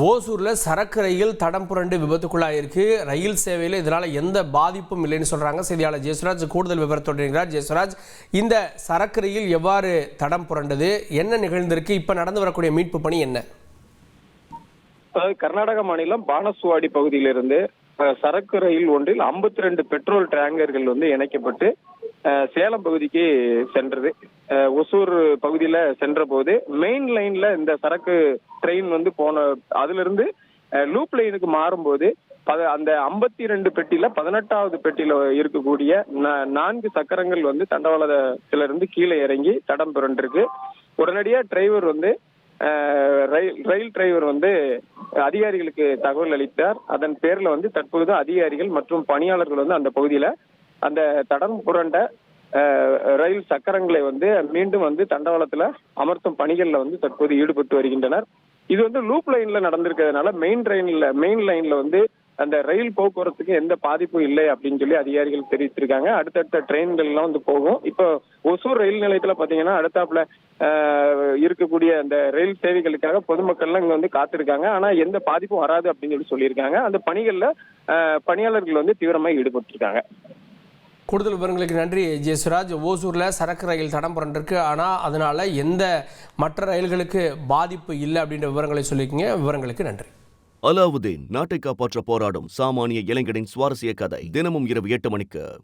ஓசூர்ல சரக்கு ரயில் தடம் புரண்டு விபத்துக்குள்ளாயிருக்கு. ரயில் சேவையில் இதனால எந்த பாதிப்பும் இல்லைன்னு சொல்றாங்க. செய்தியாளர் ஜெயசுராஜ் கூடுதல் விவரத்தோடு இருக்கிறார். ஜெயசுராஜ், இந்த சரக்கு ரயில் எவ்வாறு தடம் புரண்டது, என்ன நிகழ்ந்திருக்கு, இப்ப நடந்து வரக்கூடிய மீட்பு பணி என்ன? கர்நாடக மாநிலம் பானசுவாடி பகுதியிலிருந்து சரக்கு ரயில் ஒன்றில் 52 பெட்ரோல் டேங்கர்கள் இணைக்கப்பட்டு சேலம் பகுதிக்கு சென்றது. ஒசூர் பகுதியில சென்ற போது மெயின் லைன்ல இந்த சரக்கு ட்ரெயின் போன அதுல இருந்து லூப் லைனுக்கு மாறும்போது அந்த 52 பெட்டியில 18வது பெட்டியில இருக்கக்கூடிய 4 சக்கரங்கள் தண்டவாளத்துல இருந்து கீழே இறங்கி தடம் புரண்டிருக்கு. உடனடியா டிரைவர் ரயில் டிரைவர் அதிகாரிகளுக்கு தகவல் அளித்தார். அதன் பேர்ல தற்பொழுது அதிகாரிகள் மற்றும் பணியாளர்கள் அந்த பகுதியில அந்த தடம் புரண்ட ரயில் சக்கரங்களை மீண்டும் தண்டவாளத்துல அமர்த்தும் பணிகள்ல தற்போது ஈடுபட்டு வருகின்றனர். இது லூப் லைன்ல நடந்திருக்கிறதுனால மெயின் லைன்ல அந்த ரயில் போக்குவரத்துக்கு எந்த பாதிப்பும் இல்லை அப்படின்னு சொல்லி அதிகாரிகள் தெரிவித்திருக்காங்க. அடுத்தடுத்த ட்ரெயின்கள் எல்லாம் போகும். இப்போ ஒசூர் ரயில் நிலையத்துல பாத்தீங்கன்னா அடுத்தாப்புல இருக்கக்கூடிய அந்த ரயில் சேவைகளுக்காக பொதுமக்கள்லாம் இங்க காத்திருக்காங்க. ஆனா எந்த பாதிப்பும் வராது அப்படின்னு சொல்லியிருக்காங்க. அந்த பணிகள்ல பணியாளர்கள் தீவிரமா ஈடுபட்டிருக்காங்க. கூடுதல் விவரங்களுக்கு நன்றி ஜெயசுராஜ். ஓசூர்ல சரக்கு ரயில் தடம் புரண்டிருக்கு, ஆனா அதனால எந்த மற்ற ரயில்களுக்கு பாதிப்பு இல்லை அப்படின்ற விவரங்களை சொல்லியிருக்கீங்க. விவரங்களுக்கு நன்றி. அலாவுதீன் நாட்டை காப்பாற்ற போராடும் சாமானிய இளைஞனின் சுவாரஸ்ய கதை தினமும் இரவு 8 மணிக்கு.